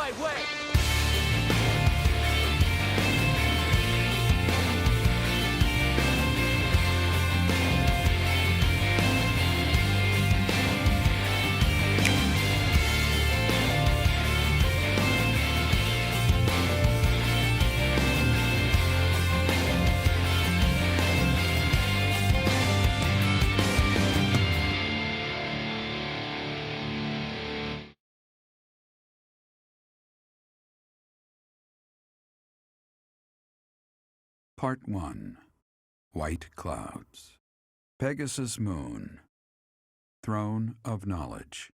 my way! Part 1. White Clouds. Pegasus Moon. Throne of Knowledge.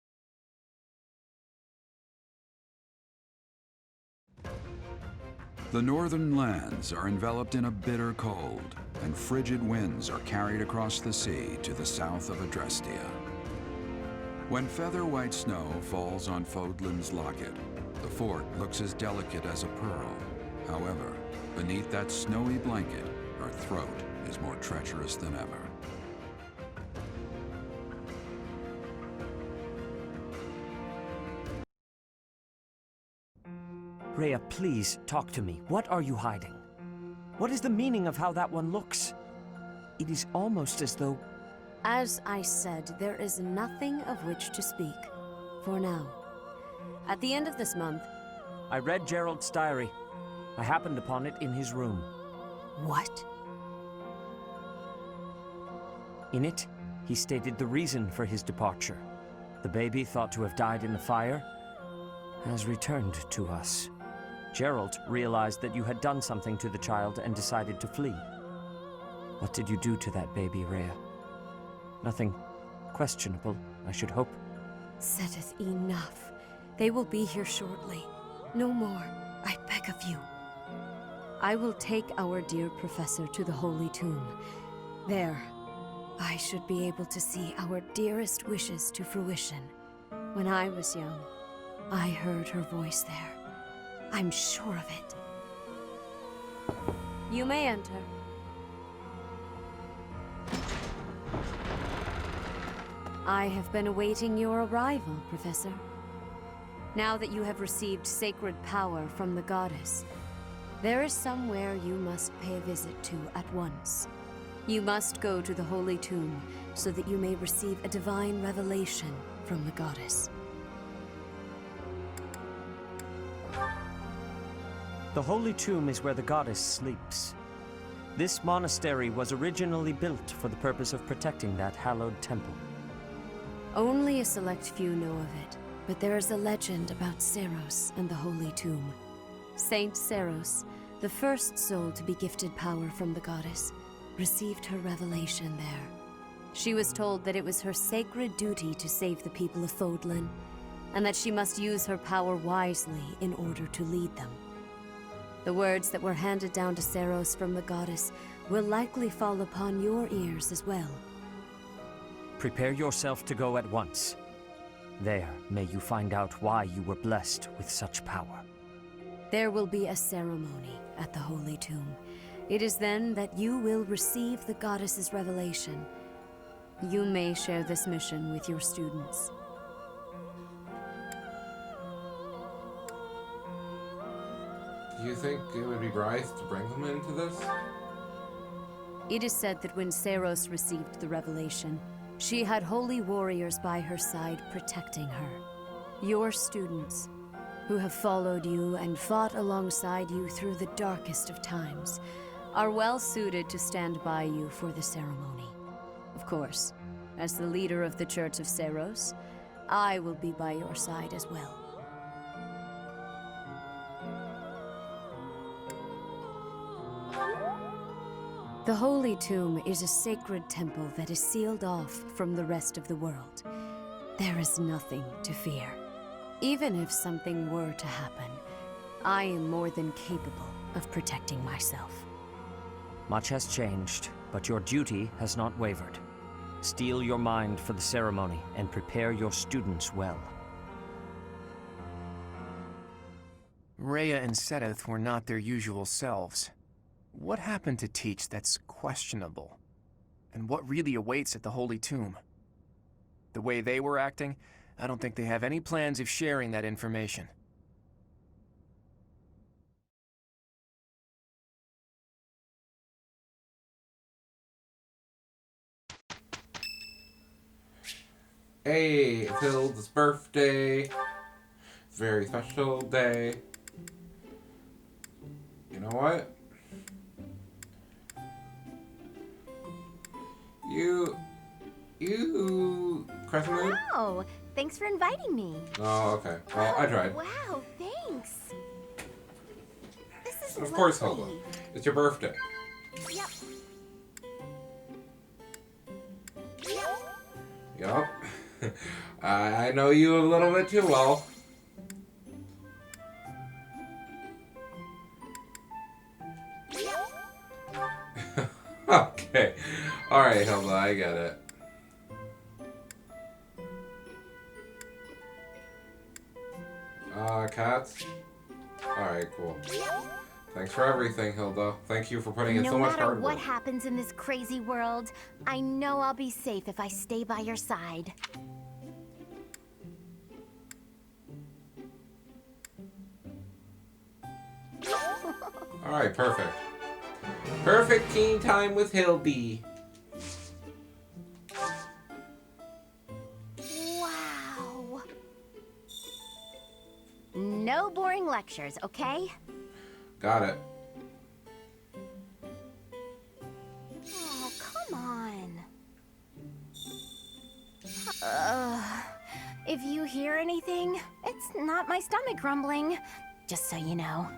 The northern lands are enveloped in a bitter cold, and frigid winds are carried across the sea to the south of Adrestia. When feather-white snow falls on Fodlan's locket, the fort looks as delicate as a pearl. However, beneath that snowy blanket, our throat is more treacherous than ever. Rhea, please talk to me. What are you hiding? What is the meaning of how that one looks? It is almost as though... As I said, there is nothing of which to speak, for now. At the end of this month... I read Gerald's diary. I happened upon it in his room. What? In it, he stated the reason for his departure. The baby, thought to have died in the fire, has returned to us. Gerald realized that you had done something to the child and decided to flee. What did you do to that baby, Rhea? Nothing questionable, I should hope. Setteth, enough. They will be here shortly. No more, I beg of you. I will take our dear professor to the Holy Tomb. There, I should be able to see our dearest wishes to fruition. When I was young, I heard her voice there. I'm sure of it. You may enter. I have been awaiting your arrival, Professor. Now that you have received sacred power from the goddess, there is somewhere you must pay a visit to at once. You must go to the Holy Tomb so that you may receive a divine revelation from the goddess. The Holy Tomb is where the goddess sleeps. This monastery was originally built for the purpose of protecting that hallowed temple. Only a select few know of it, but there is a legend about Seiros and the Holy Tomb. Saint Seiros, the first soul to be gifted power from the goddess, received her revelation there. She was told that it was her sacred duty to save the people of Fodlan, and that she must use her power wisely in order to lead them. The words that were handed down to Seiros from the goddess will likely fall upon your ears as well. Prepare yourself to go at once. There, may you find out why you were blessed with such power. There will be a ceremony at the Holy Tomb. It is then that you will receive the goddess's revelation. You may share this mission with your students. Do you think it would be wise to bring them into this? It is said that when Seiros received the revelation, she had holy warriors by her side protecting her. Your students, who have followed you and fought alongside you through the darkest of times, are well suited to stand by you for the ceremony. Of course, as the leader of the Church of Seiros, I will be by your side as well. The Holy Tomb is a sacred temple that is sealed off from the rest of the world. There is nothing to fear. Even if something were to happen, I am more than capable of protecting myself. Much has changed, but your duty has not wavered. Steel your mind for the ceremony and prepare your students well. Rhea and Seteth were not their usual selves. What happened to teach that's questionable? And what really awaits at the Holy Tomb? The way they were acting, I don't think they have any plans of sharing that information. Hey, it's Hilda's birthday. Very special day. You know what? You, Crescent Moon? Wow, thanks for inviting me. Oh, okay. Well, I tried. Wow, thanks. This is Of course, lovely. Hilda. It's your birthday. Yep. Yup. I know you a little bit too well. Okay. Alright, Hilda, I get it. Cats? Alright, cool. Thanks for everything, Hilda. Thank you for putting in so much No matter hard work. what happens in this crazy world, I know I'll be safe if I stay by your side. Alright, perfect. Perfect teen time with Hildy. Wow. No boring lectures, okay? Got it. Oh, come on. If you hear anything, it's not my stomach grumbling. Just so you know.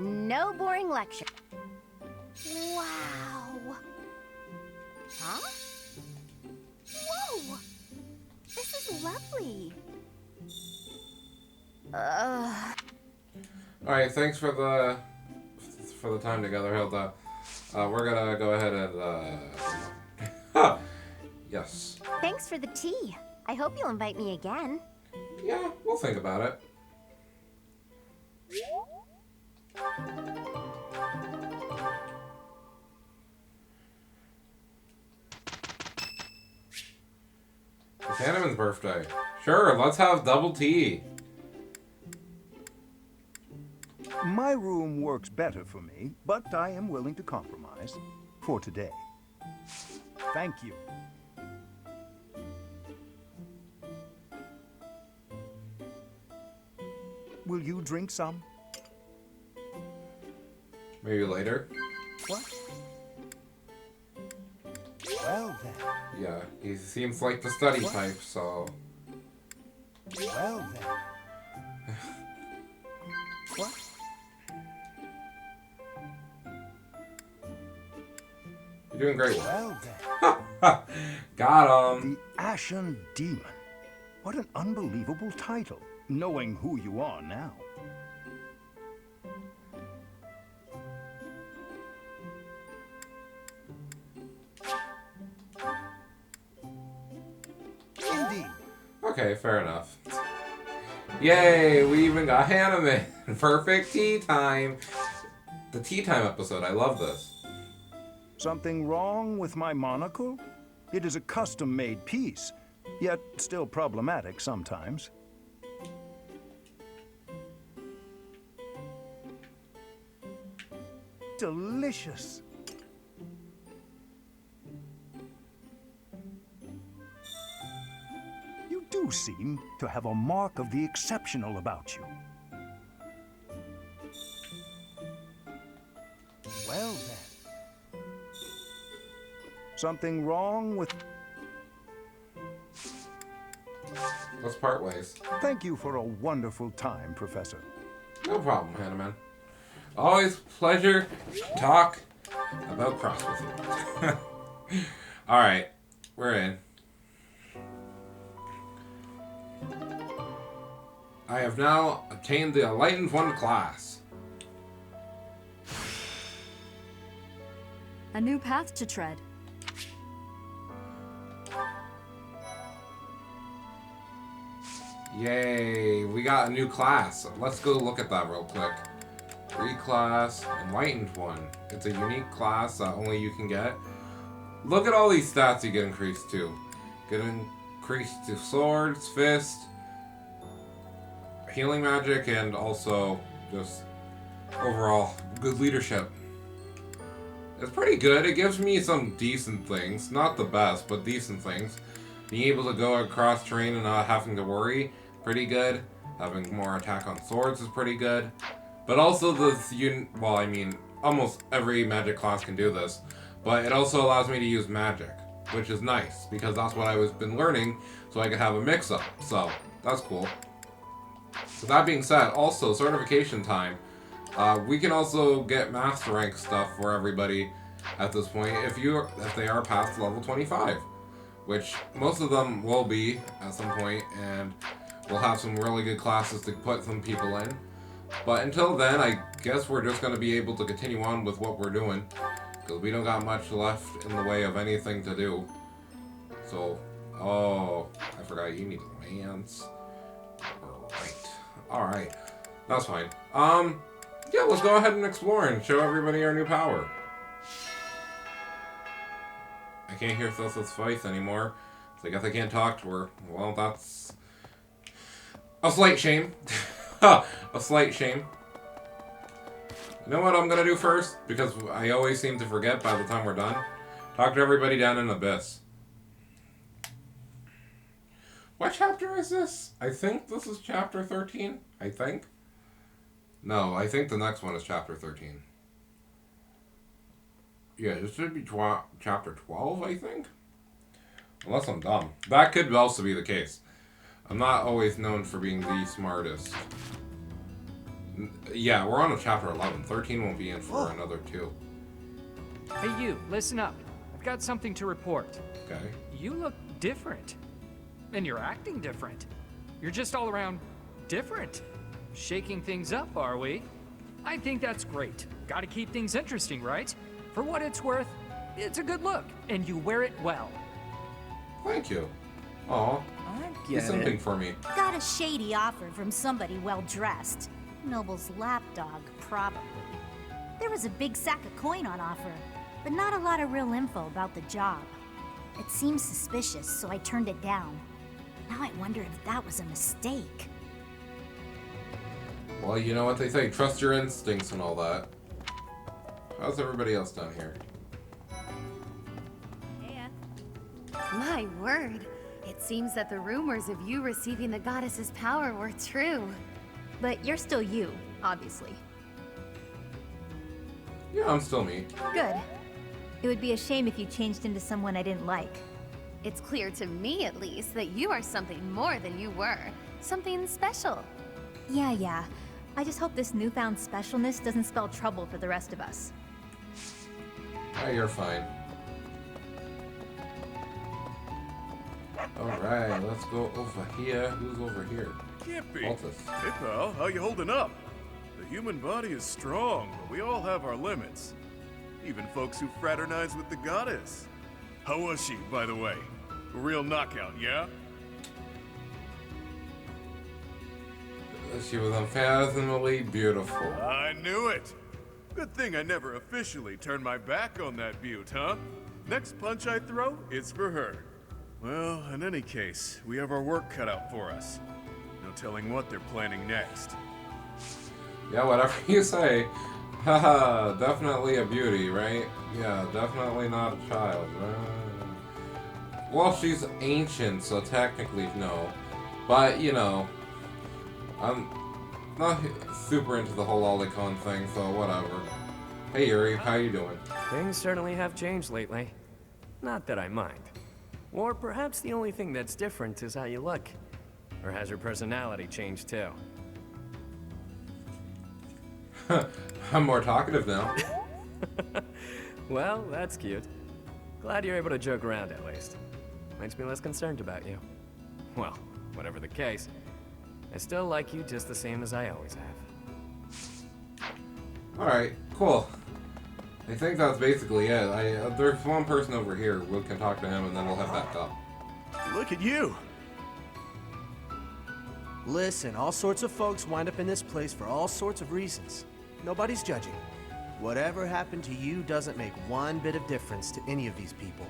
No boring lecture. Wow. Huh? Whoa! This is lovely. Alright, thanks for the time together, Hilda. We're gonna go ahead and yes. Thanks for the tea. I hope you'll invite me again. Yeah, we'll think about it. It's Hanneman's birthday. Sure, let's have double tea. My room works better for me, but I am willing to compromise for today. Thank you. Will you drink some? Maybe later. What? Well then. Yeah, he seems like the study type, so... Well then. What? You're doing great. Well then. Got him. The Ashen Demon. What an unbelievable title, knowing who you are now. Indeed. Okay, fair enough. Yay, we even got Hanneman. Perfect tea time. The tea time episode, I love this. Something wrong with my monocle? It is a custom-made piece, yet still problematic sometimes. Delicious. You do seem to have a mark of the exceptional about you. Well then. Something wrong with... Let's part ways. Thank you for a wonderful time, Professor. No problem, Hanneman. Always pleasure to talk about cross with you. Alright, we're in. I have now obtained the Enlightened One class. A new path to tread. Yay, we got a new class. Let's go look at that real quick. Reclass, Enlightened One. It's a unique class that only you can get. Look at all these stats you get increased to. Get increased to swords, fist, healing magic and also just overall good leadership. It's pretty good. It gives me some decent things. Not the best, but decent things. Being able to go across terrain and not having to worry, pretty good. Having more attack on swords is pretty good. But also well, I mean, almost every magic class can do this. But it also allows me to use magic, which is nice, because that's what I've been learning, so I could have a mix-up. So, that's cool. With that being said, also, certification time. We can also get master rank stuff for everybody at this point if they are past level 25, which most of them will be at some point, and we'll have some really good classes to put some people in. But until then, I guess we're just going to be able to continue on with what we're doing, because we don't got much left in the way of anything to do. So, oh, I forgot you need lands. Alright, that's fine. Yeah, let's go ahead and explore and show everybody our new power. I can't hear Thelsa's voice anymore, so I guess I can't talk to her. Well, that's a slight shame. A slight shame. You know what I'm gonna do first? Because I always seem to forget by the time we're done. Talk to everybody down in Abyss. What chapter is this? I think this is chapter 13. I think. No, I think the next one is chapter 13. Yeah, this should be chapter 12, I think. Unless I'm dumb. That could also be the case. I'm not always known for being the smartest. Yeah, we're on to chapter 11. 13 won't be in for another 2. Hey you, listen up. I've got something to report. Okay. You look different. And you're acting different. You're just all around different. Shaking things up, are we? I think that's great. Gotta keep things interesting, right? For what it's worth, it's a good look, and you wear it well. Thank you. Aw. I He's get simping it. for me. Got a shady offer from somebody well-dressed. Noble's lapdog, probably. There was a big sack of coin on offer, but not a lot of real info about the job. It seemed suspicious, so I turned it down. Now I wonder if that was a mistake. Well, you know what they say. Trust your instincts and all that. How's everybody else down here? My word. It seems that the rumors of you receiving the goddess's power were true. But you're still you, obviously. Yeah, I'm still me. Good. It would be a shame if you changed into someone I didn't like. It's clear to me, at least, that you are something more than you were. Something special. Yeah. I just hope this newfound specialness doesn't spell trouble for the rest of us. Oh, you're fine. Alright, let's go over here. Who's over here? Can't be. Altus. Hey, pal, how you holding up? The human body is strong, but we all have our limits. Even folks who fraternize with the goddess. How was she, by the way? A real knockout, yeah? She was unfathomably beautiful. I knew it! Good thing I never officially turned my back on that beaut, huh? Next punch I throw, it's for her. Well, in any case, we have our work cut out for us. No telling what they're planning next. Yeah, whatever you say. Haha, definitely a beauty, right? Yeah, definitely not a child. Well, she's ancient, so technically no. But, you know, I'm not super into the whole lolicon thing, so whatever. Hey Yuri, how you doing? Things certainly have changed lately. Not that I mind. Or perhaps the only thing that's different is how you look. Or has your personality changed too? I'm more talkative now. Well, that's cute. Glad you're able to joke around at least. Makes me less concerned about you. Well, whatever the case, I still like you just the same as I always have. Alright, cool. I think that's basically it. There's one person over here. We can talk to him and then we'll head back up. Look at you! Listen, all sorts of folks wind up in this place for all sorts of reasons. Nobody's judging. Whatever happened to you doesn't make one bit of difference to any of these people.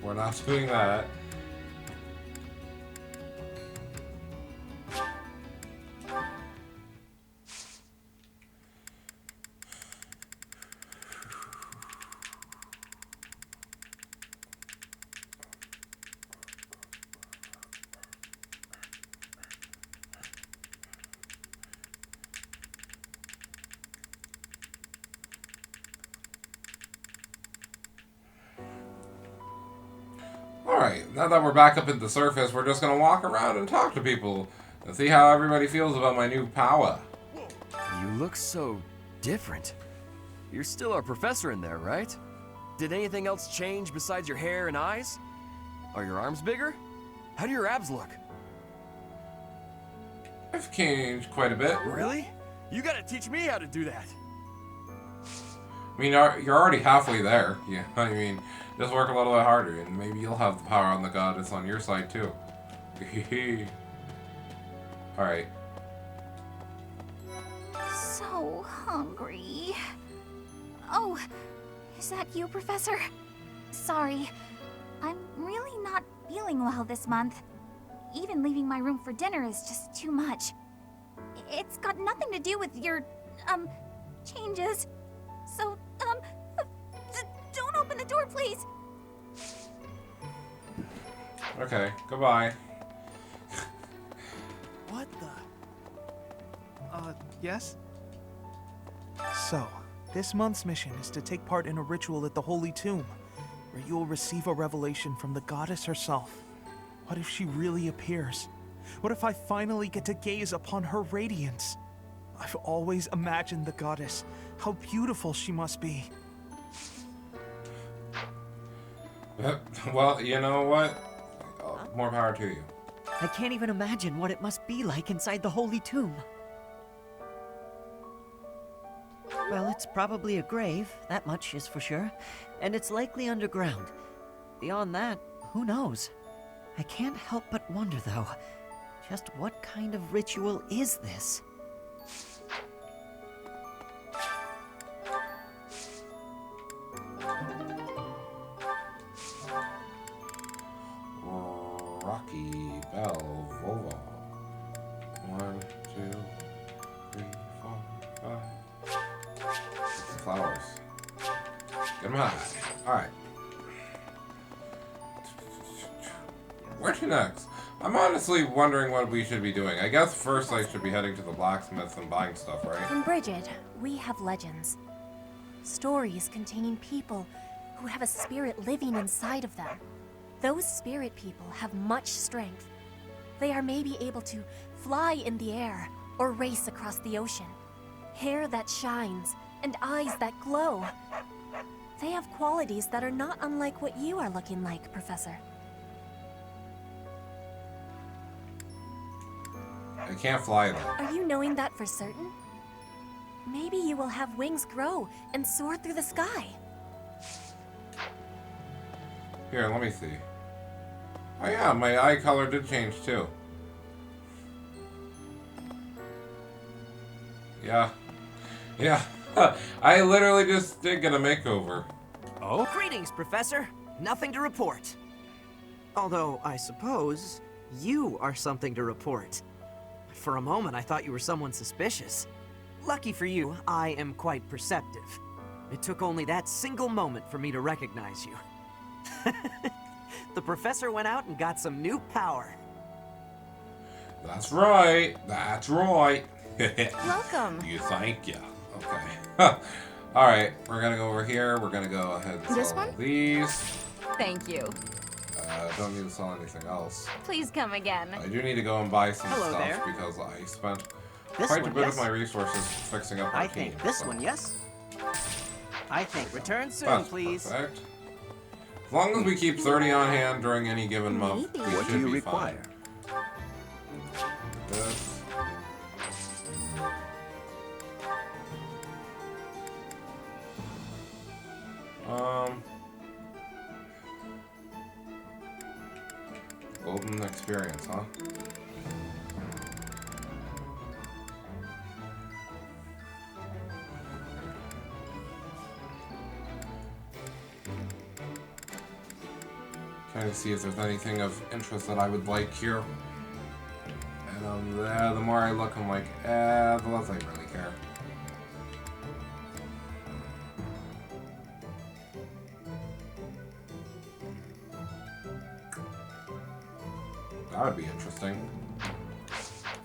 we're not doing that. Alright, now that we're back up at the surface, we're just gonna walk around and talk to people and see how everybody feels about my new power. You look so different. You're still our professor in there, right? Did anything else change besides your hair and eyes? Are your arms bigger? How do your abs look? I've changed quite a bit. Really? You gotta teach me how to do that. I mean, you're already halfway there. Yeah, I mean, just work a little bit harder, and maybe you'll have the power on the goddess on your side, too. Alright. So hungry. Oh, is that you, Professor? Sorry, I'm really not feeling well this month. Even leaving my room for dinner is just too much. It's got nothing to do with your, changes. So, don't open the door, please. Okay, goodbye. What the? Yes? So, this month's mission is to take part in a ritual at the Holy Tomb, where you will receive a revelation from the goddess herself. What if she really appears? What if I finally get to gaze upon her radiance? I've always imagined the goddess, how beautiful she must be. Well, you know what? More power to you. I can't even imagine what it must be like inside the Holy Tomb. Well, it's probably a grave, that much is for sure. And it's likely underground. Beyond that, who knows? I can't help but wonder, though, just what kind of ritual is this? Rocky Belvova. 1, 2, 3, 4, 5. Flowers. Get them high. Alright. Where to next? I'm honestly wondering what we should be doing. I guess first I should be heading to the blacksmiths and buying stuff, right? In Bridget, we have legends. Stories containing people who have a spirit living inside of them. Those spirit people have much strength. They are maybe able to fly in the air or race across the ocean. Hair that shines and eyes that glow. They have qualities that are not unlike what you are looking like, Professor. I can't fly though. Are you knowing that for certain? Maybe you will have wings grow and soar through the sky. Here, let me see. Oh yeah, my eye color did change too. Yeah. Yeah. I literally just did get a makeover. Oh? Greetings, Professor. Nothing to report. Although, I suppose, you are something to report. For a moment, I thought you were someone suspicious. Lucky for you, I am quite perceptive. It took only that single moment for me to recognize you. The professor went out and got some new power. That's right. That's right. Welcome. You thank you. Okay. Alright, we're gonna go over here. We're gonna go ahead and This sell one? these. Thank you. Don't need to sell anything else. Please come again. I do need to go and buy some Hello stuff there. because I spent This quite a one, bit yes? of my resources fixing up our I team. think this so one, yes? I think return soon, that's please. perfect. As long as we keep 30 on hand during any given month, we What should do you be require? fine. This. Golden experience, huh? Trying to see if there's anything of interest that I would like here. And the more I look, I'm like, the less I really care. That would be interesting.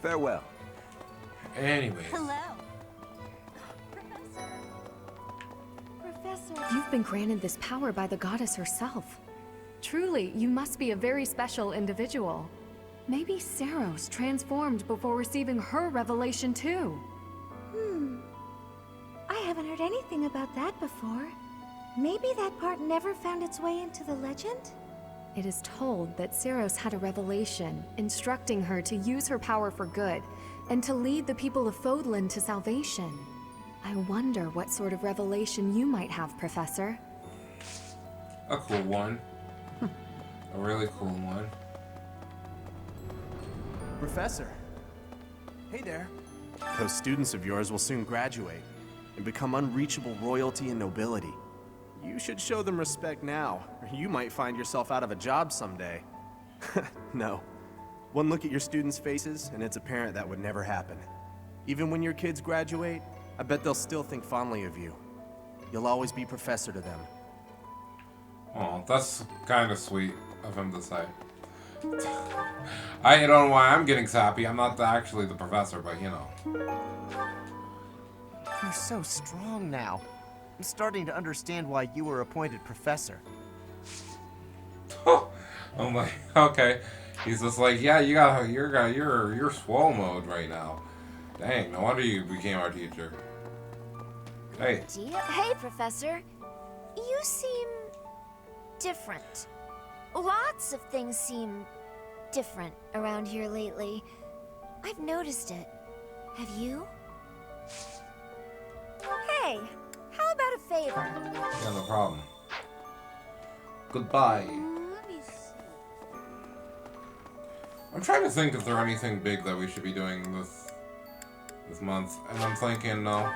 Farewell. Anyways. Hello. Professor. You've been granted this power by the goddess herself. Truly, you must be a very special individual. Maybe Saros transformed before receiving her revelation too. I haven't heard anything about that before. Maybe that part never found its way into the legend? It is told that Saros had a revelation, instructing her to use her power for good, and to lead the people of Fodlan to salvation. I wonder what sort of revelation you might have, Professor. A cool one. A really cool one. Professor. Hey there. Those students of yours will soon graduate and become unreachable royalty and nobility. You should show them respect now, or you might find yourself out of a job someday. No. One look at your students' faces, and it's apparent that would never happen. Even when your kids graduate, I bet they'll still think fondly of you. You'll always be professor to them. Oh, that's kind of sweet of him to say. I don't know why I'm getting sappy. I'm not actually the professor, but you know. You're so strong now. I'm starting to understand why you were appointed professor. I'm like, okay. He's just like, yeah, you're swole mode right now. Dang, no wonder you became our teacher. Hey. Hey, Professor. You seem different. Lots of things seem different around here lately. I've noticed it. Have you? Hey, how about a favor? Yeah, no problem. Goodbye. I'm trying to think if there's anything big that we should be doing this month, and I'm thinking no.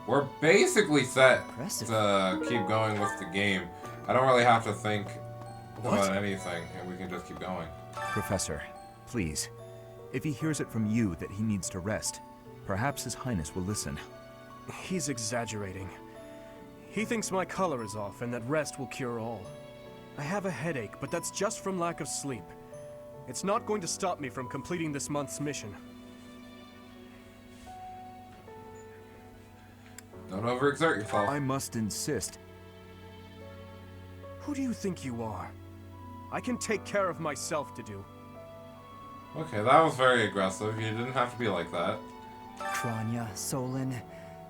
We're basically set to keep going with the game. I don't really have to think about anything, and we can just keep going. Professor, please. If he hears it from you that he needs to rest, perhaps His Highness will listen. He's exaggerating. He thinks my color is off and that rest will cure all. I have a headache, but that's just from lack of sleep. It's not going to stop me from completing this month's mission. Don't overexert yourself. I must insist. Who do you think you are? I can take care of myself to do. Okay, that was very aggressive. You didn't have to be like that. Kranya, Solon,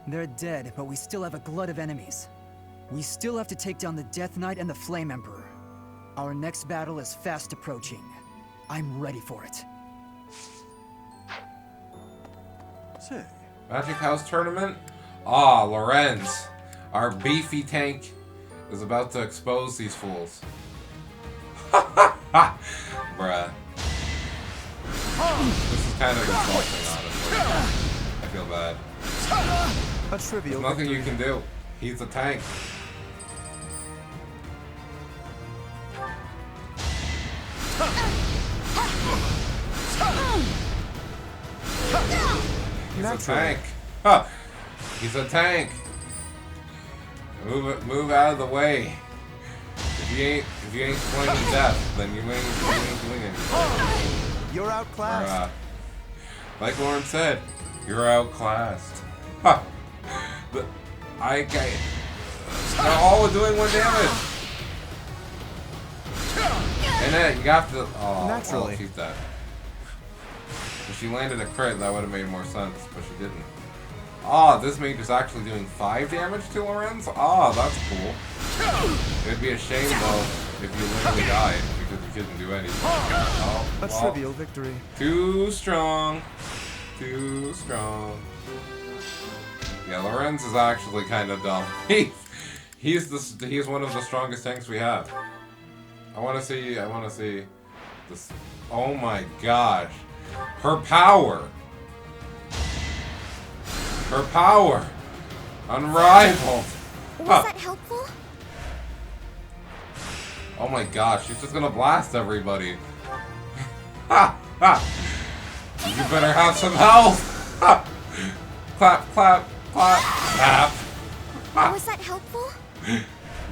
they're dead, but we still have a glut of enemies. We still have to take down the Death Knight and the Flame Emperor. Our next battle is fast approaching. I'm ready for it. Say. Magic House Tournament? Ah, Lorenz. Our beefy tank is about to expose these fools. Bruh. This is kind of insulting, honestly. I feel bad. A trivial There's nothing you can do. He's a tank. He's a tank. Huh. He's a tank. Move out of the way. If you ain't playing death, then you ain't doing anything. You're outclassed. Like Lauren said, you're outclassed. Huh. They're all doing 1 damage. And then you got to. Oh, naturally. Well, she's dead. If she landed a crit, that would have made more sense, but she didn't. Ah, this mage is actually doing 5 damage to Lorenz? Ah, that's cool. It'd be a shame, though, if you literally died because you couldn't do anything. Oh, a trivial victory. Too strong. Too strong. Yeah, Lorenz is actually kind of dumb. He's one of the strongest tanks we have. I want to see this. Oh my gosh. Her power. Her power. Unrivaled. Was that helpful? Oh my gosh, she's just gonna blast everybody. Ha! Ha! You better have some health! Ha! Clap, clap, clap, clap. Was that helpful?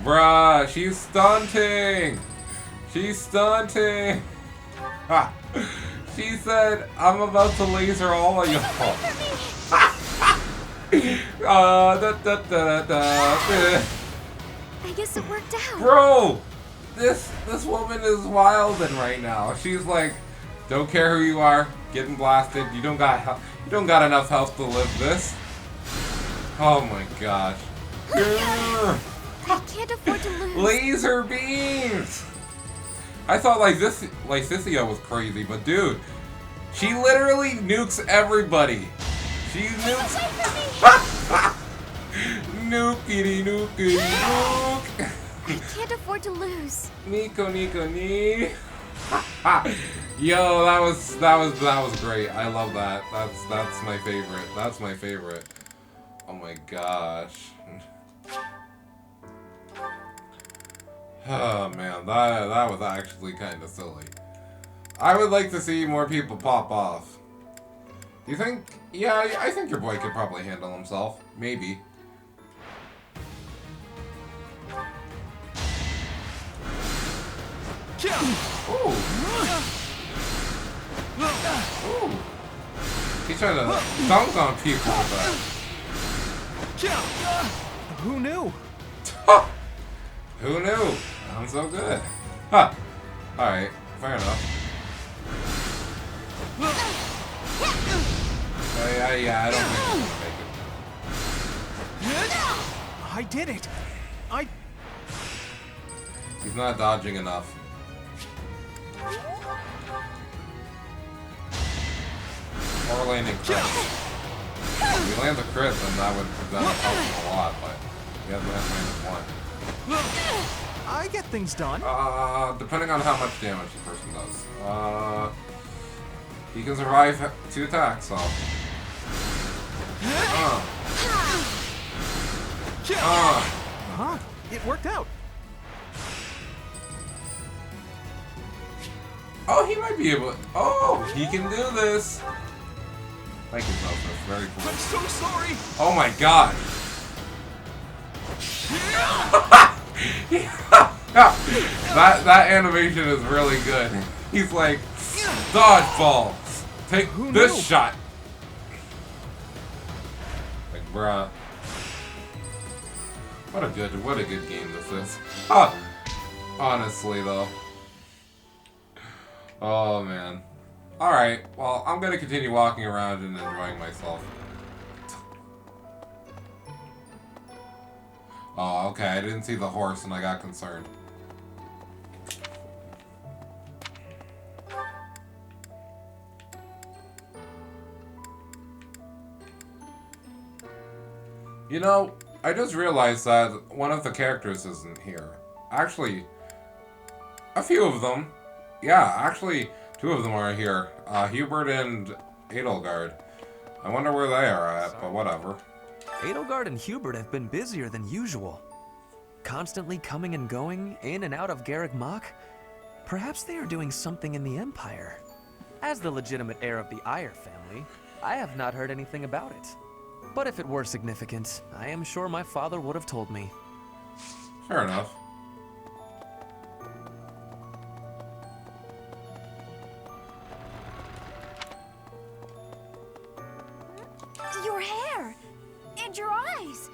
Bruh, she's stunting! She's stunting! Ha! She said, I'm about to laser all of y'all. I guess it worked out. Bro! This woman is wildin' right now. She's like, don't care who you are, getting blasted. You don't got enough health to live this. Oh my gosh. I can't afford to lose. Laser beams! I thought Lysithea was crazy, but dude, she literally nukes everybody. She nukes. Nukity nukity nuke. I can't afford to lose. Nico Nico Nee. Yo, that was great. I love that. That's my favorite. That's my favorite. Oh my gosh. Oh man, that was actually kind of silly. I would like to see more people pop off. Do you think? Yeah, I think your boy could probably handle himself. Maybe. Ooh. Ooh. He's trying to dunk on people with that. Who knew? Who knew? I'm so good. Huh. Alright, fair enough. Yeah, I don't think he's gonna make it. I did it! He's not dodging enough. Or landing crit. If he lands a crit, then that would help him a lot, but he hasn't landed one. I get things done. Depending on how much damage the person does. He can survive 2 attacks, so. Huh? It worked out. Oh, he might be able. Oh, he can do this. Thank you, Zelda. Very cool. I'm so sorry. Oh my god. that animation is really good. He's like, dodgeball. Take this shot. Like, bruh. What a good game this is. Honestly though. Oh man. Alright, well, I'm gonna continue walking around and enjoying myself. Oh, okay, I didn't see the horse and I got concerned. You know, I just realized that one of the characters isn't here. Actually, a few of them. Yeah, actually, 2 of them are here. Hubert and Edelgard. I wonder where they are at, but whatever. Edelgard and Hubert have been busier than usual. Constantly coming and going, in and out of Garreg Mach. Perhaps they are doing something in the Empire. As the legitimate heir of the Eyre family, I have not heard anything about it. But if it were significant, I am sure my father would have told me. Fair enough. Your hair! And your eyes!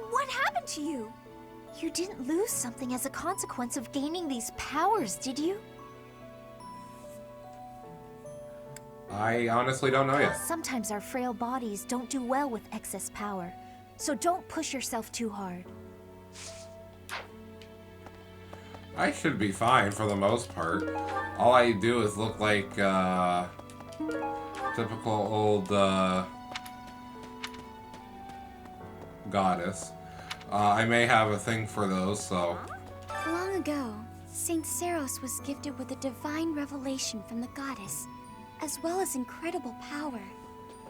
What happened to you? You didn't lose something as a consequence of gaining these powers, did you? I honestly don't know yet. Sometimes our frail bodies don't do well with excess power, so don't push yourself too hard. I should be fine for the most part. All I do is look like, typical old, goddess. I may have a thing for those, so... Long ago, Saint Seros was gifted with a divine revelation from the goddess, as well as incredible power.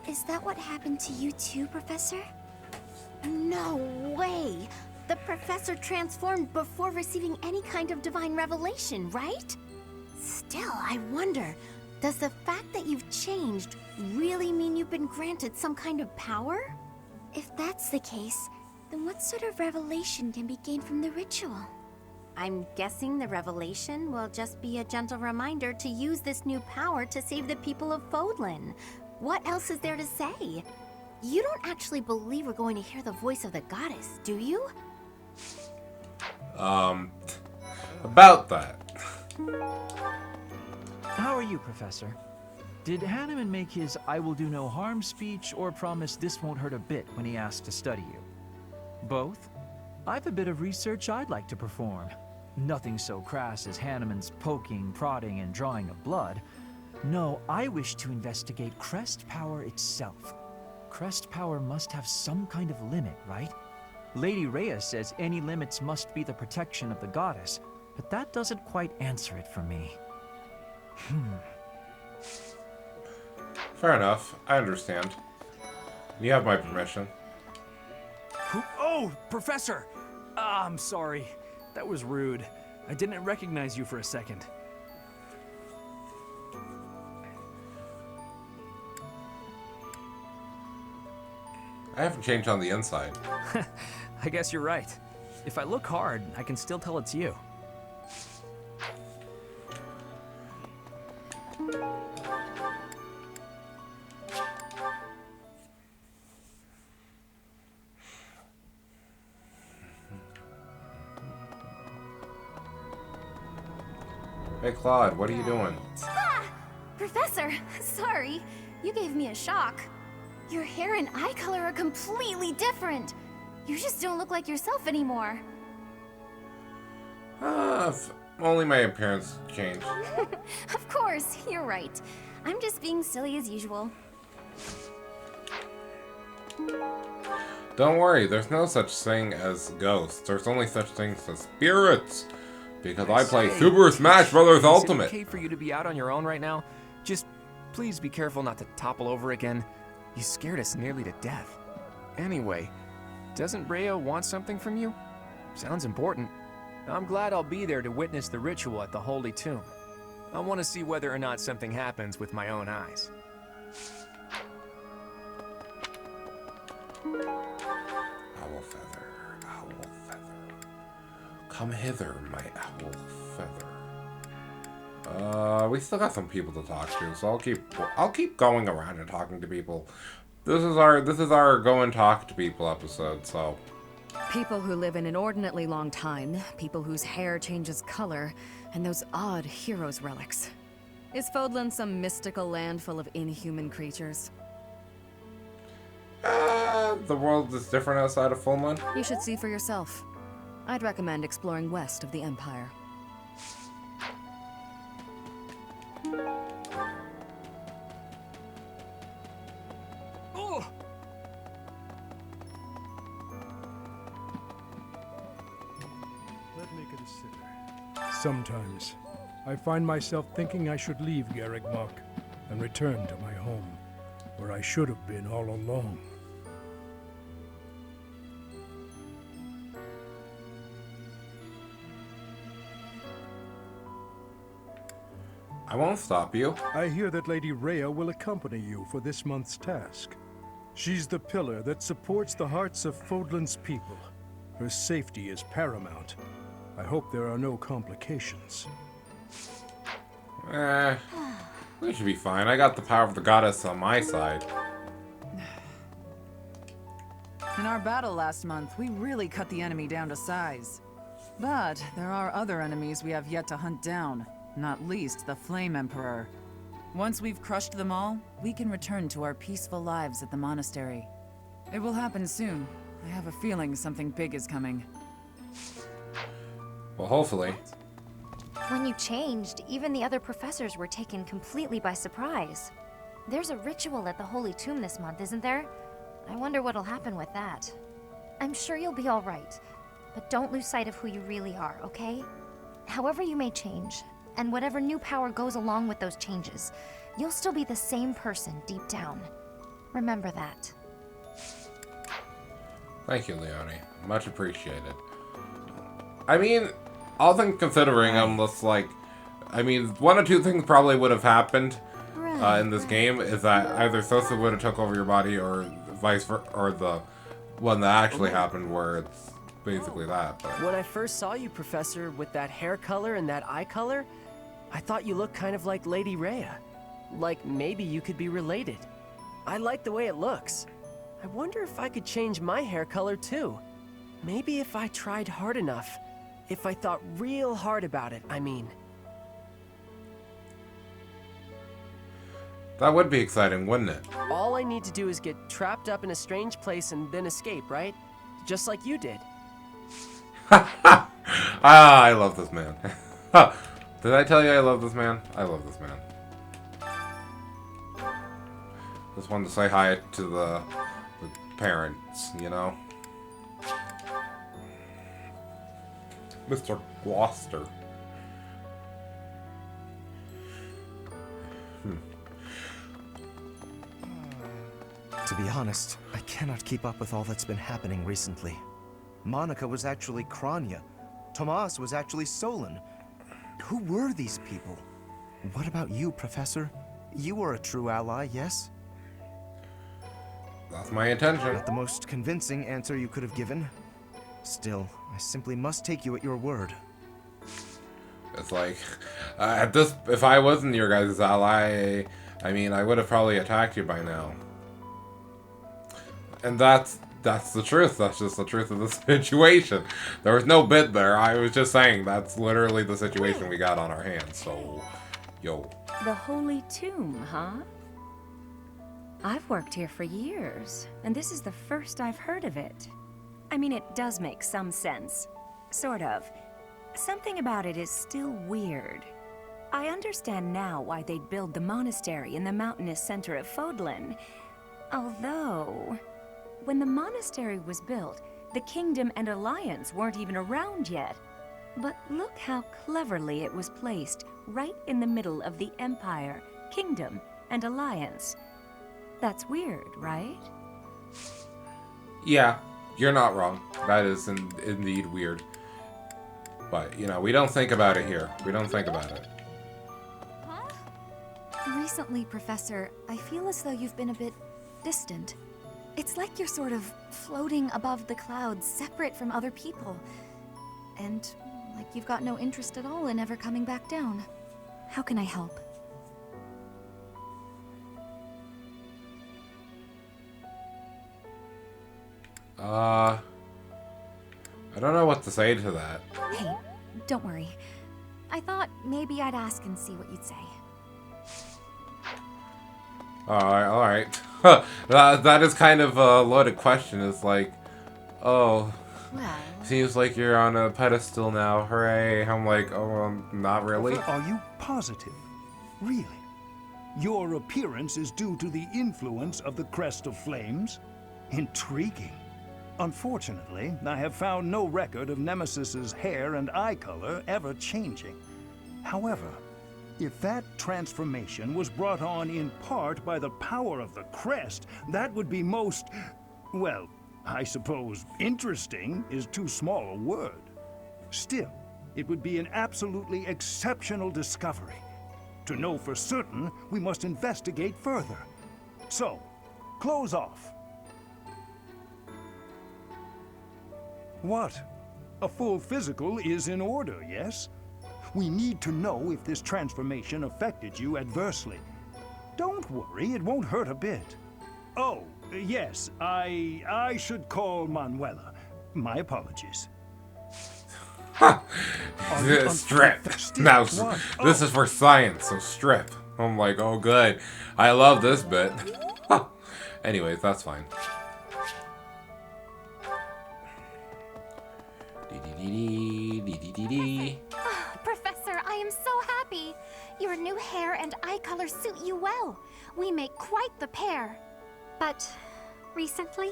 Is that what happened to you too, Professor? No way! the professor transformed before receiving any kind of divine revelation, right? Still, I wonder, does the fact that you've changed really mean you've been granted some kind of power? If that's the case, then what sort of revelation can be gained from the ritual? I'm guessing the revelation will just be a gentle reminder to use this new power to save the people of Fodlan. What else is there to say? You don't actually believe we're going to hear the voice of the goddess, do you? About that. How are you, Professor? Did Hanneman make his I will do no harm speech or promise this won't hurt a bit when he asked to study you? Both? I've a bit of research I'd like to perform. Nothing so crass as Hanneman's poking, prodding, and drawing of blood. No, I wish to investigate crest power itself. Crest power must have some kind of limit, right? Lady Rhea says any limits must be the protection of the goddess, but that doesn't quite answer it for me. Fair enough. I understand. You have my permission. Oh, Professor! I'm sorry. That was rude. I didn't recognize you for a second. I haven't changed on the inside. I guess you're right. If I look hard, I can still tell it's you. Hey, Claude, what are you doing? Ah! Professor, sorry. You gave me a shock. Your hair and eye color are completely different. You just don't look like yourself anymore. Only my appearance changed. Of course, you're right. I'm just being silly as usual. Don't worry, there's no such thing as ghosts. There's only such things as spirits. Because I play Super Smash Bros. Ultimate. Is it okay for you to be out on your own right now? Just please be careful not to topple over again. You scared us nearly to death. Anyway, doesn't Rhea want something from you? Sounds important. I'm glad I'll be there to witness the ritual at the Holy Tomb. I want to see whether or not something happens with my own eyes. Owl feather, owl feather. Come hither, my owl feather. We still got some people to talk to, so I'll keep going around and talking to people. This is our go and talk to people episode, so. People who live an inordinately long time, people whose hair changes color, and those odd heroes' relics. Is Fodlan some mystical land full of inhuman creatures? The world is different outside of Fodlan. You should see for yourself. I'd recommend exploring west of the Empire. Oh! Let me consider. Sometimes, I find myself thinking I should leave Garrigmok and return to my home, where I should have been all along. I won't stop you. I hear that Lady Rhea will accompany you for this month's task. She's the pillar that supports the hearts of Fodlan's people. Her safety is paramount. I hope there are no complications. We should be fine. I got the power of the goddess on my side. In our battle last month, we really cut the enemy down to size. But there are other enemies we have yet to hunt down, not least the Flame Emperor. Once we've crushed them all, we can return to our peaceful lives at the monastery. It will happen soon. I have a feeling something big is coming. Well, hopefully. When you changed, even the other professors were taken completely by surprise. There's a ritual at the Holy Tomb this month, isn't there? I wonder what'll happen with that. I'm sure you'll be all right, but don't lose sight of who you really are, okay? However you may change, and whatever new power goes along with those changes, you'll still be the same person deep down. Remember that. Thank you, Leonie. Much appreciated. I mean, all things considering, I'm just like, I mean, one or two things probably would have happened in this game is that either Sosa would have took over your body or vice versa, or the one that actually happened where it's basically that. But. When I first saw you, Professor, with that hair color and that eye color, I thought you looked kind of like Lady Rhea. Like maybe you could be related. I like the way it looks. I wonder if I could change my hair color too. Maybe if I tried hard enough. If I thought real hard about it, I mean. That would be exciting, wouldn't it? All I need to do is get trapped up in a strange place and then escape, right? Just like you did. I love this man. Did I tell you I love this man? I love this man. Just wanted to say hi to the parents, you know? Mr. Gloucester. To be honest, I cannot keep up with all that's been happening recently. Monica was actually Kranya. Tomas was actually Solon. Who were these people? What about you, Professor? You were a true ally, yes? That's my intention. Not the most convincing answer you could have given. Still, I simply must take you at your word. It's like, if I wasn't your guys' ally, I mean, I would have probably attacked you by now. And that's the truth. That's just the truth of the situation. There was no bit there. I was just saying that's literally the situation we got on our hands. So, yo. The Holy Tomb, huh? I've worked here for years, and this is the first I've heard of it. I mean, it does make some sense. Sort of. Something about it is still weird. I understand now why they'd build the monastery in the mountainous center of Fodlan. Although, when the monastery was built, the Kingdom and Alliance weren't even around yet. But look how cleverly it was placed, right in the middle of the Empire, Kingdom, and Alliance. That's weird, right? Yeah, you're not wrong. That is indeed weird. But, you know, we don't think about it here. We don't think about it. Recently, Professor, I feel as though you've been a bit distant. It's like you're sort of floating above the clouds, separate from other people. And like you've got no interest at all in ever coming back down. How can I help? I don't know what to say to that. Hey, don't worry. I thought maybe I'd ask and see what you'd say. Alright. That is kind of a loaded question. It's like, oh, well, seems like you're on a pedestal now. Hooray. I'm like, oh, not really. Are you positive? Really? Your appearance is due to the influence of the Crest of Flames? Intriguing. Unfortunately, I have found no record of Nemesis's hair and eye color ever changing. However, if that transformation was brought on in part by the power of the crest, that would be most, well, I suppose interesting is too small a word. Still, it would be an absolutely exceptional discovery. To know for certain, we must investigate further. So, close off. What? A full physical is in order, yes? We need to know if this transformation affected you adversely. Don't worry, it won't hurt a bit. Oh, yes, I should call Manuela. My apologies. Strip. Now, this is for science, so strip. I'm like, oh good. I love this bit. Anyways, that's fine. Professor, I am so happy. Your new hair and eye color suit you well. We make quite the pair. But recently,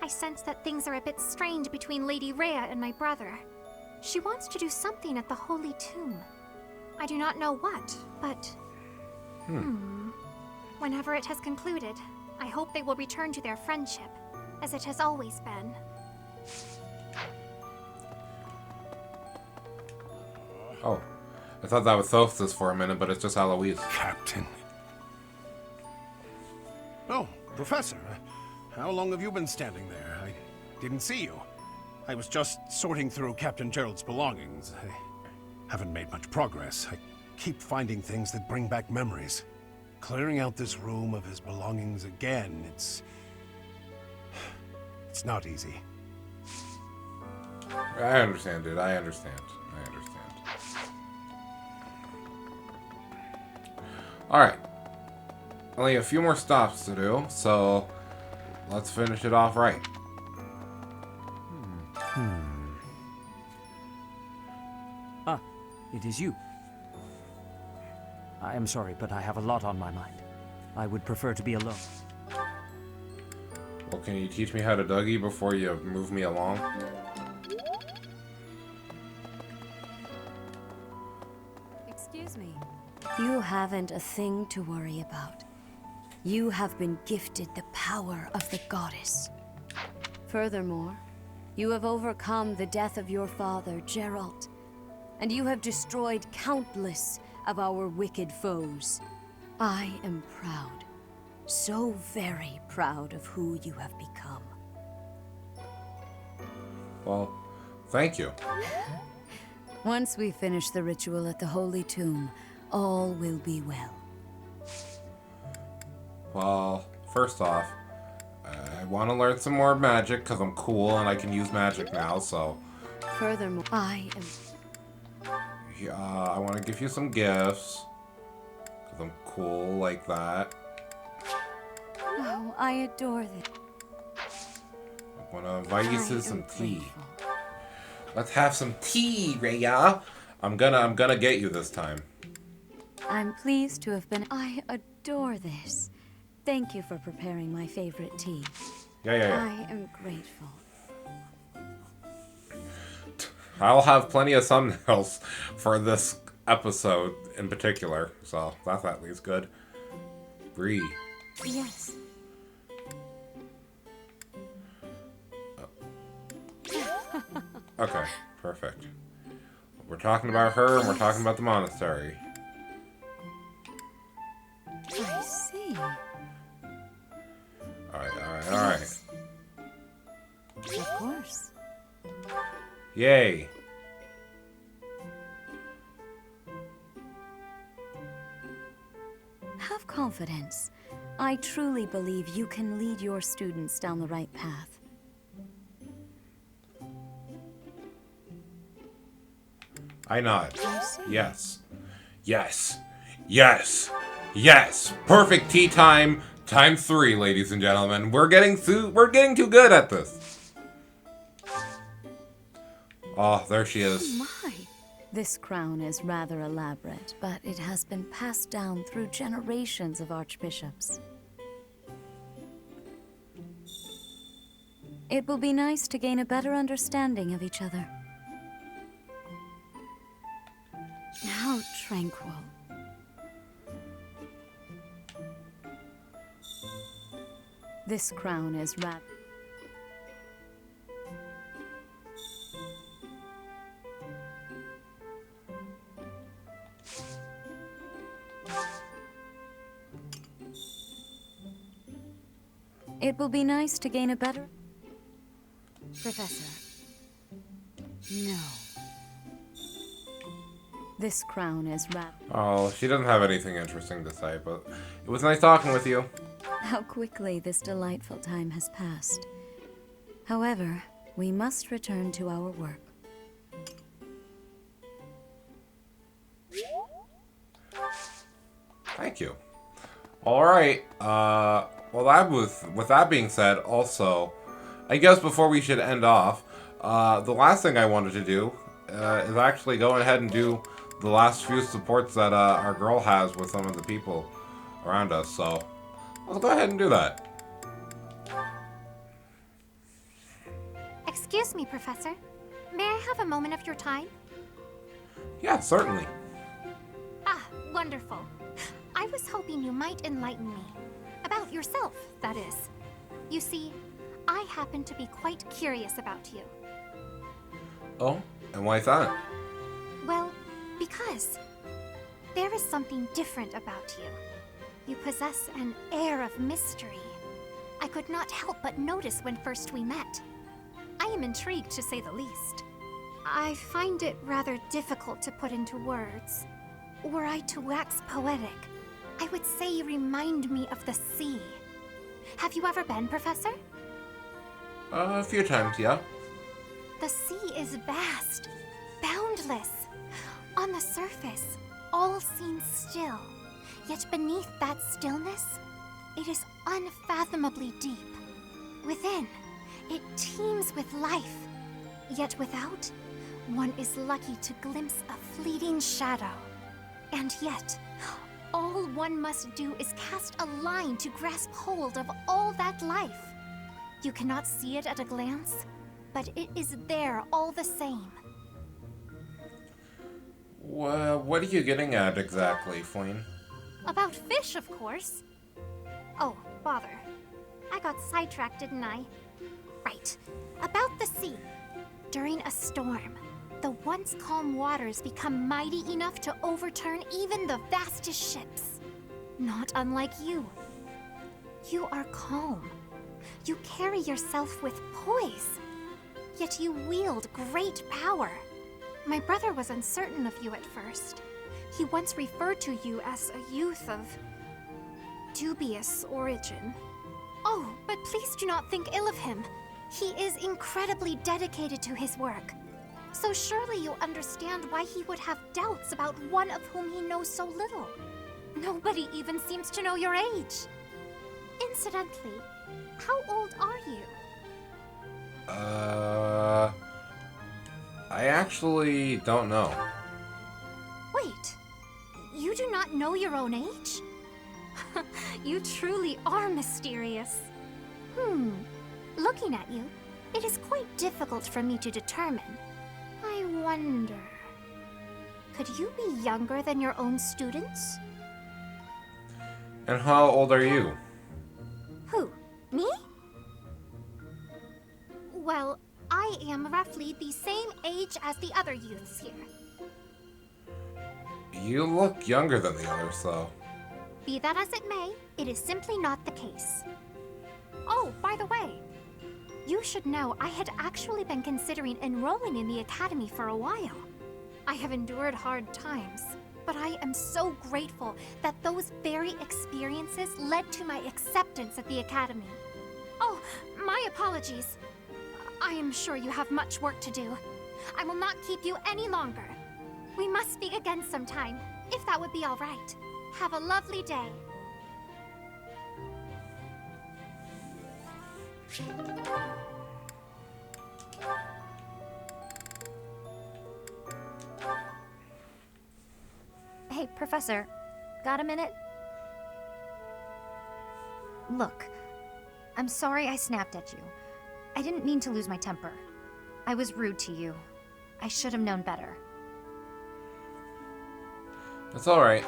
I sense that things are a bit strained between Lady Rhea and my brother. She wants to do something at the Holy Tomb. I do not know what, but... Whenever it has concluded, I hope they will return to their friendship, as it has always been. Oh, I thought that was Solstice for a minute, but it's just Eloise. Captain. Oh, Professor. How long have you been standing there? I didn't see you. I was just sorting through Captain Gerald's belongings. I haven't made much progress. I keep finding things that bring back memories. Clearing out this room of his belongings again, it's not easy. I understand, dude. I understand. Alright. Only a few more stops to do, so let's finish it off right. Ah, it is you. I am sorry, but I have a lot on my mind. I would prefer to be alone. Well, can you teach me how to Dougie before you move me along? Excuse me. You haven't a thing to worry about. You have been gifted the power of the goddess. Furthermore, you have overcome the death of your father, Gerald, and you have destroyed countless of our wicked foes. I am proud, so very proud of who you have become. Well, thank you. Once we finish the ritual at the Holy Tomb, all will be well. Well, first off, I want to learn some more magic because I'm cool and I can use magic now, so... Furthermore, I want to give you some gifts because I'm cool like that. Oh, I adore this. I want to invite you to some tea. Let's have some tea, Rhea. I'm gonna get you this time. I'm pleased to have been. I adore this. Thank you for preparing my favorite tea. Yeah. I am grateful. I'll have plenty of thumbnails for this episode in particular, so that's at least good. Bree. Yes. Okay, perfect. We're talking about her and we're talking about the monastery. I see. Alright. Of course. Yay. Have confidence. I truly believe you can lead your students down the right path. I nod. Yes. Perfect tea time times 3, ladies and gentlemen. We're getting too good at this. Oh, there she is. My. This crown is rather elaborate, but it has been passed down through generations of archbishops. It will be nice to gain a better understanding of each other. How tranquil. This crown is wrapped. It will be nice to gain a better... Professor. No. This crown is wrapped. Oh, she doesn't have anything interesting to say, but it was nice talking with you. How quickly this delightful time has passed. However, we must return to our work. Thank you. Alright, well with that being said, also, I guess before we should end off, the last thing I wanted to do is actually go ahead and do the last few supports that our girl has with some of the people around us, so let's go ahead and do that. Excuse me, Professor. May I have a moment of your time? Yeah, certainly. Ah, wonderful. I was hoping you might enlighten me. About yourself, that is. You see, I happen to be quite curious about you. Oh, and why is that? Well, because there is something different about you. You possess an air of mystery. I could not help but notice when first we met. I am intrigued, to say the least. I find it rather difficult to put into words. Were I to wax poetic, I would say you remind me of the sea. Have you ever been, Professor? A few times, yeah. The sea is vast, boundless. On the surface, all seems still. Yet beneath that stillness, it is unfathomably deep. Within, it teems with life. Yet without, one is lucky to glimpse a fleeting shadow. And yet, all one must do is cast a line to grasp hold of all that life. You cannot see it at a glance, but it is there all the same. What are you getting at exactly, Flynn? About fish, of course. Oh, bother. I got sidetracked, didn't I? Right. About the sea. During a storm, the once calm waters become mighty enough to overturn even the vastest ships. Not unlike you. You are calm. You carry yourself with poise. Yet you wield great power. My brother was uncertain of you at first. He once referred to you as a youth of dubious origin. Oh, but please do not think ill of him. He is incredibly dedicated to his work. So surely you understand why he would have doubts about one of whom he knows so little. Nobody even seems to know your age. Incidentally, how old are you? I actually don't know. Wait, you do not know your own age? You truly are mysterious. Looking at you, it is quite difficult for me to determine. I wonder... Could you be younger than your own students? And how old are you? Who? Me? Well, I am roughly the same age as the other youths here. You look younger than the others, though. Be that as it may, it is simply not the case. Oh, by the way, you should know I had actually been considering enrolling in the academy for a while. I have endured hard times, but I am so grateful that those very experiences led to my acceptance at the academy. Oh, my apologies. I am sure you have much work to do. I will not keep you any longer. We must speak again sometime, if that would be all right. Have a lovely day. Hey, Professor, got a minute? Look, I'm sorry I snapped at you. I didn't mean to lose my temper. I was rude to you. I should have known better. That's alright.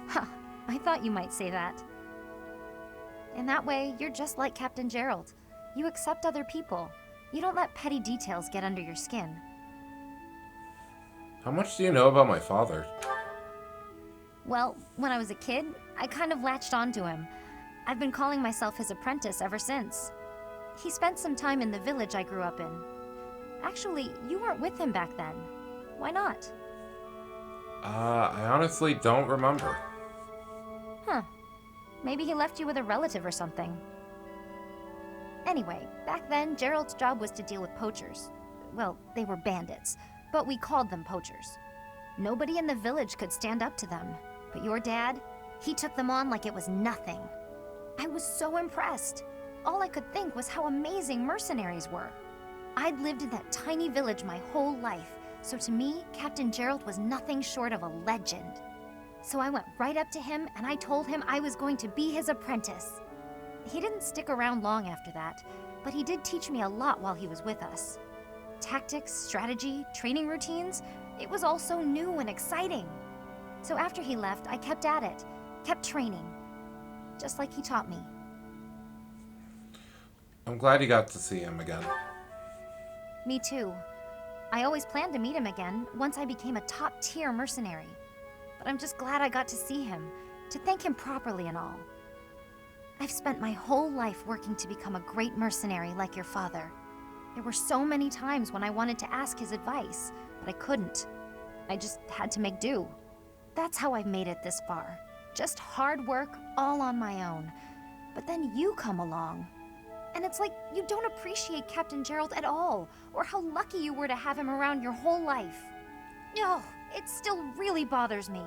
Huh, I thought you might say that. In that way, you're just like Captain Gerald. You accept other people. You don't let petty details get under your skin. How much do you know about my father? Well, when I was a kid, I kind of latched onto him. I've been calling myself his apprentice ever since. He spent some time in the village I grew up in. Actually, you weren't with him back then. Why not? I honestly don't remember. Huh. Maybe he left you with a relative or something. Anyway, back then, Gerald's job was to deal with poachers. Well, they were bandits, but we called them poachers. Nobody in the village could stand up to them. But your dad, he took them on like it was nothing. I was so impressed. All I could think was how amazing mercenaries were. I'd lived in that tiny village my whole life, so to me, Captain Gerald was nothing short of a legend. So I went right up to him and I told him I was going to be his apprentice. He didn't stick around long after that, but he did teach me a lot while he was with us. Tactics, strategy, training routines, it was all so new and exciting. So after he left, I kept at it, kept training, just like he taught me. I'm glad you got to see him again. Me too. I always planned to meet him again once I became a top-tier mercenary. But I'm just glad I got to see him, to thank him properly and all. I've spent my whole life working to become a great mercenary like your father. There were so many times when I wanted to ask his advice, but I couldn't. I just had to make do. That's how I've made it this far. Just hard work, all on my own. But then you come along. And it's like you don't appreciate Captain Gerald at all, or how lucky you were to have him around your whole life. No, it still really bothers me.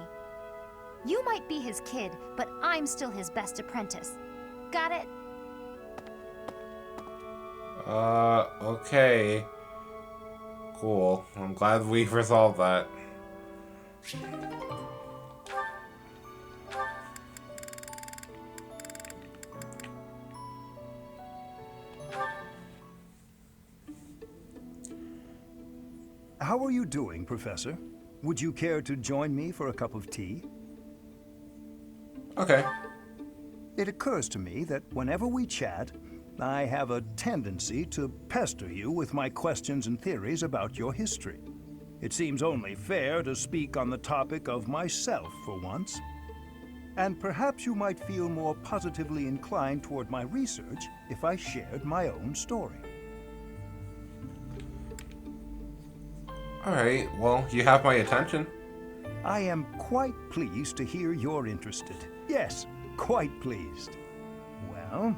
You might be his kid, but I'm still his best apprentice. Got it? Okay. Cool. I'm glad we resolved that. How are you doing, Professor? Would you care to join me for a cup of tea? Okay. It occurs to me that whenever we chat, I have a tendency to pester you with my questions and theories about your history. It seems only fair to speak on the topic of myself for once. And perhaps you might feel more positively inclined toward my research if I shared my own story. Alright, well, you have my attention. I am quite pleased to hear you're interested. Yes, quite pleased. Well,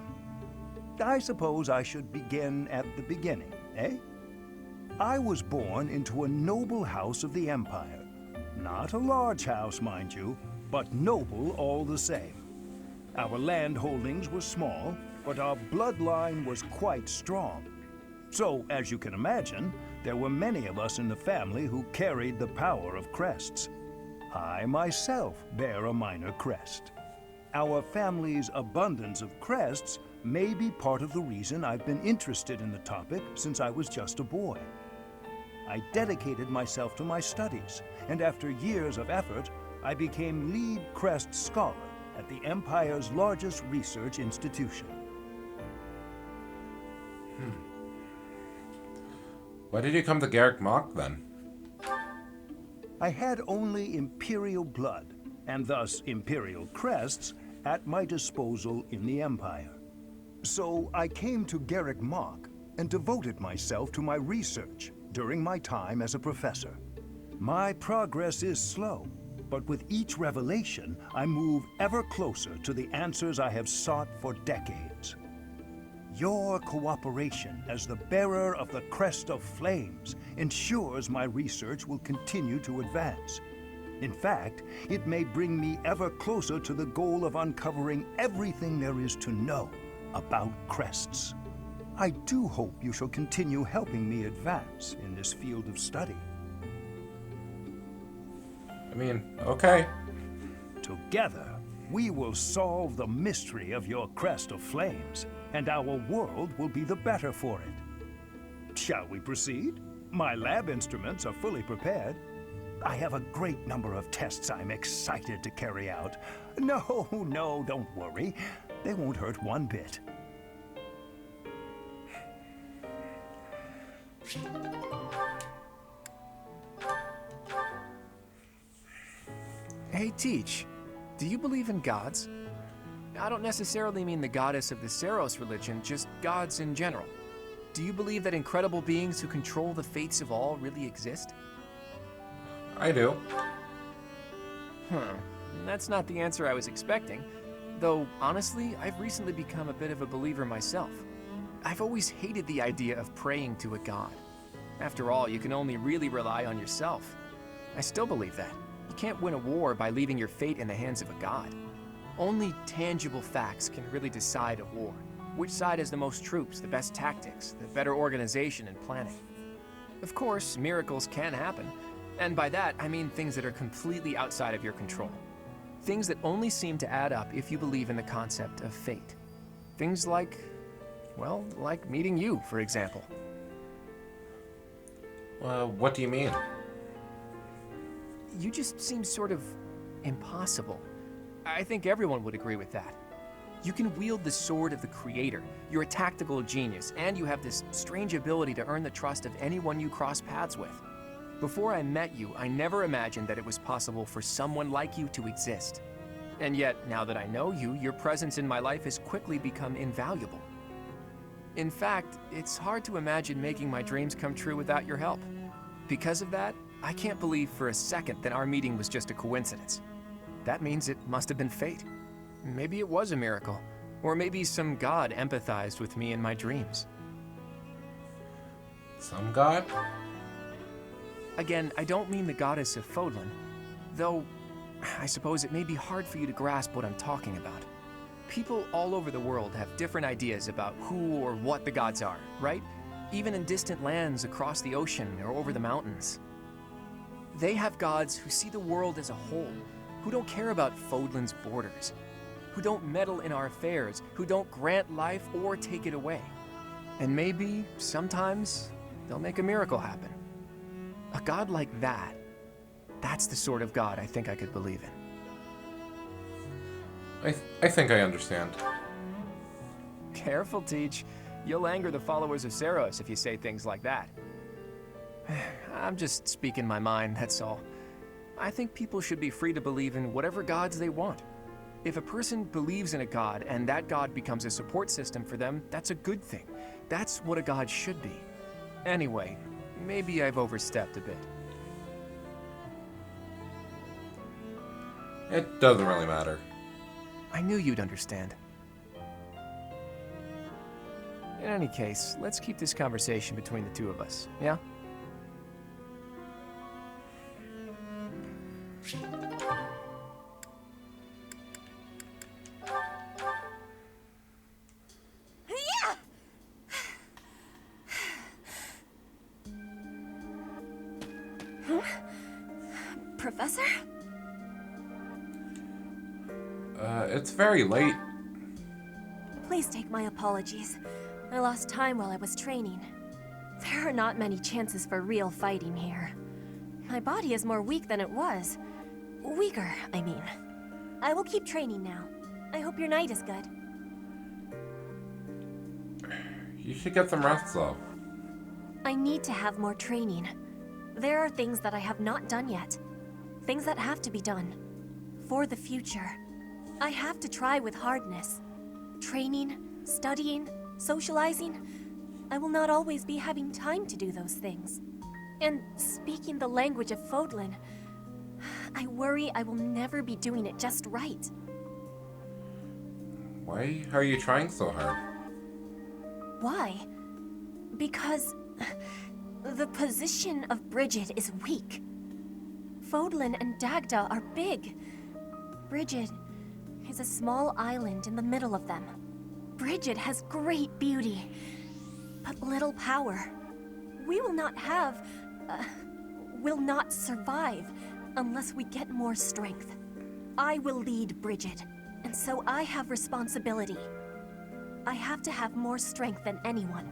I suppose I should begin at the beginning, eh? I was born into a noble house of the Empire. Not a large house, mind you, but noble all the same. Our land holdings were small, but our bloodline was quite strong. So, as you can imagine, there were many of us in the family who carried the power of crests. I myself bear a minor crest. Our family's abundance of crests may be part of the reason I've been interested in the topic since I was just a boy. I dedicated myself to my studies, and after years of effort, I became lead crest scholar at the Empire's largest research institution. Why did you come to Garrick Mach then? I had only Imperial blood, and thus Imperial crests, at my disposal in the Empire. So I came to Garrick Mach and devoted myself to my research during my time as a professor. My progress is slow, but with each revelation, I move ever closer to the answers I have sought for decades. Your cooperation as the bearer of the Crest of Flames ensures my research will continue to advance. In fact, it may bring me ever closer to the goal of uncovering everything there is to know about crests. I do hope you shall continue helping me advance in this field of study. I mean, okay. Together, we will solve the mystery of your Crest of Flames, and our world will be the better for it. Shall we proceed? My lab instruments are fully prepared. I have a great number of tests I'm excited to carry out. No, don't worry. They won't hurt one bit. Hey, Teach, do you believe in gods? I don't necessarily mean the goddess of the Seros religion, just gods in general. Do you believe that incredible beings who control the fates of all really exist? I do. That's not the answer I was expecting. Though, honestly, I've recently become a bit of a believer myself. I've always hated the idea of praying to a god. After all, you can only really rely on yourself. I still believe that. You can't win a war by leaving your fate in the hands of a god. Only tangible facts can really decide a war. Which side has the most troops, the best tactics, the better organization and planning. Of course, miracles can happen. And by that, I mean things that are completely outside of your control. Things that only seem to add up if you believe in the concept of fate. Things like, well, like meeting you, for example. What do you mean? You just seem sort of impossible. I think everyone would agree with that. You can wield the sword of the Creator. You're a tactical genius, and you have this strange ability to earn the trust of anyone you cross paths with. Before I met you, I never imagined that it was possible for someone like you to exist. And yet, now that I know you, your presence in my life has quickly become invaluable. In fact, it's hard to imagine making my dreams come true without your help. Because of that, I can't believe for a second that our meeting was just a coincidence. That means it must have been fate. Maybe it was a miracle. Or maybe some god empathized with me in my dreams. Some god? Again, I don't mean the goddess of Fodlan, though I suppose it may be hard for you to grasp what I'm talking about. People all over the world have different ideas about who or what the gods are, right? Even in distant lands across the ocean or over the mountains. They have gods who see the world as a whole, who don't care about Fodlan's borders, who don't meddle in our affairs, who don't grant life or take it away. And maybe, sometimes, they'll make a miracle happen. A god like that, that's the sort of god I think I could believe in. I think I understand. Careful, Teach. You'll anger the followers of Seros if you say things like that. I'm just speaking my mind, that's all. I think people should be free to believe in whatever gods they want. If a person believes in a god and that god becomes a support system for them, that's a good thing. That's what a god should be. Anyway, maybe I've overstepped a bit. It doesn't really matter. I knew you'd understand. In any case, let's keep this conversation between the two of us, yeah? Professor? It's very late. Please take my apologies. I lost time while I was training. There are not many chances for real fighting here. My body is more weak than it was. Weaker, I mean. I will keep training now. I hope your night is good. You should get some rest, though. I need to have more training. There are things that I have not done yet. Things that have to be done. For the future. I have to try with hardness. Training, studying, socializing. I will not always be having time to do those things. And speaking the language of Fodlan, I worry I will never be doing it just right. Why are you trying so hard? Why? Because the position of Bridget is weak. Fodlan and Dagda are big. Bridget is a small island in the middle of them. Bridget has great beauty, but little power. We will not survive unless we get more strength. I will lead Bridget, and so I have responsibility. I have to have more strength than anyone.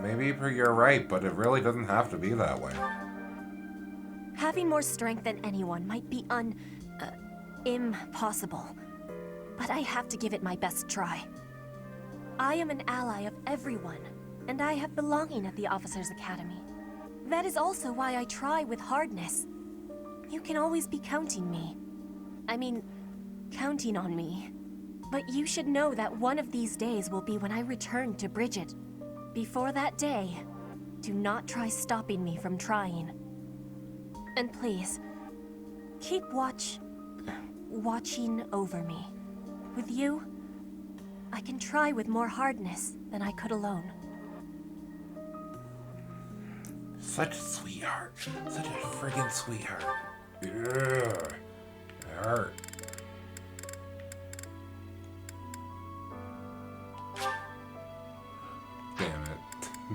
Maybe you're right, but it really doesn't have to be that way. Having more strength than anyone might be impossible. But I have to give it my best try. I am an ally of everyone, and I have belonging at the Officers' Academy. That is also why I try with hardness. You can always be counting on me. But you should know that one of these days will be when I return to Bridget. Before that day, do not try stopping me from trying. And please, keep watching over me. With you, I can try with more hardness than I could alone. Such a sweetheart. Such a friggin' sweetheart. Yeah. It hurt.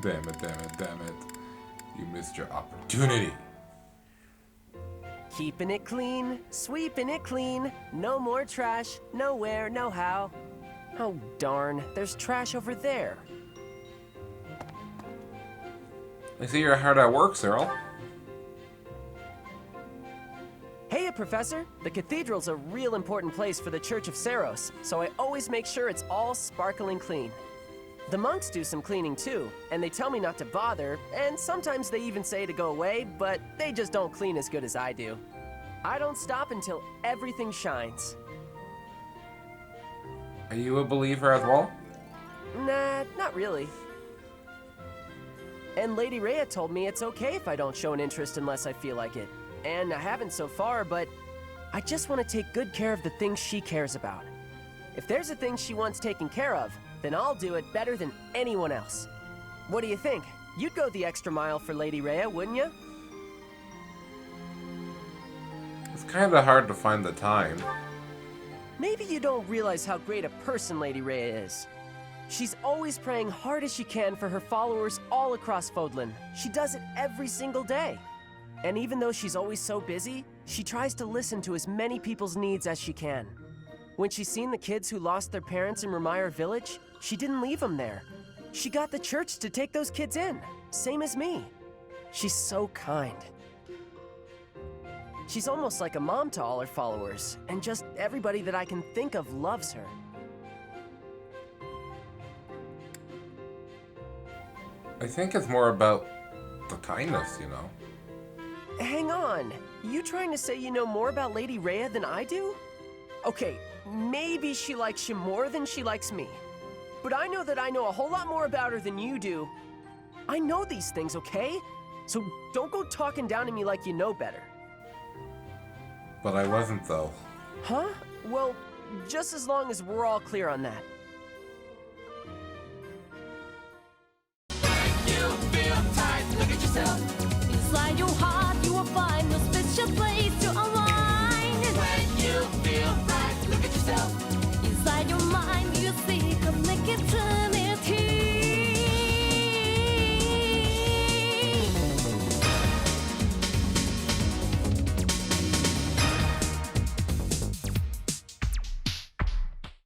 Damn it. You missed your opportunity. Keeping it clean, sweeping it clean. No more trash, nowhere, no how. Oh darn, there's trash over there. I see you're hard at work, Cyril. Professor, the cathedral's a real important place for the Church of Seros, so I always make sure it's all sparkling clean. The monks do some cleaning too, and they tell me not to bother, and sometimes they even say to go away, but they just don't clean as good as I do. I don't stop until everything shines. Are you a believer as well? Nah, not really. And Lady Rhea told me it's okay if I don't show an interest unless I feel like it. And I haven't so far, but I just want to take good care of the things she cares about. If there's a thing she wants taken care of, then I'll do it better than anyone else. What do you think? You'd go the extra mile for Lady Rhea, wouldn't you? It's kind of hard to find the time. Maybe you don't realize how great a person Lady Rhea is. She's always praying hard as she can for her followers all across Fodlan. She does it every single day. And even though she's always so busy, she tries to listen to as many people's needs as she can. When she's seen the kids who lost their parents in Ramire Village, she didn't leave them there. She got the church to take those kids in, same as me. She's so kind. She's almost like a mom to all her followers, and just everybody that I can think of loves her. I think it's more about the kindness, you know? Hang on. You trying to say you know more about Lady Rhea than I do? Okay, maybe she likes you more than she likes me. But I know that I know a whole lot more about her than you do. I know these things, okay? So don't go talking down to me like you know better. But I wasn't, though. Huh? Well, just as long as we're all clear on that. You feel tight, look at yourself. Slide your heart.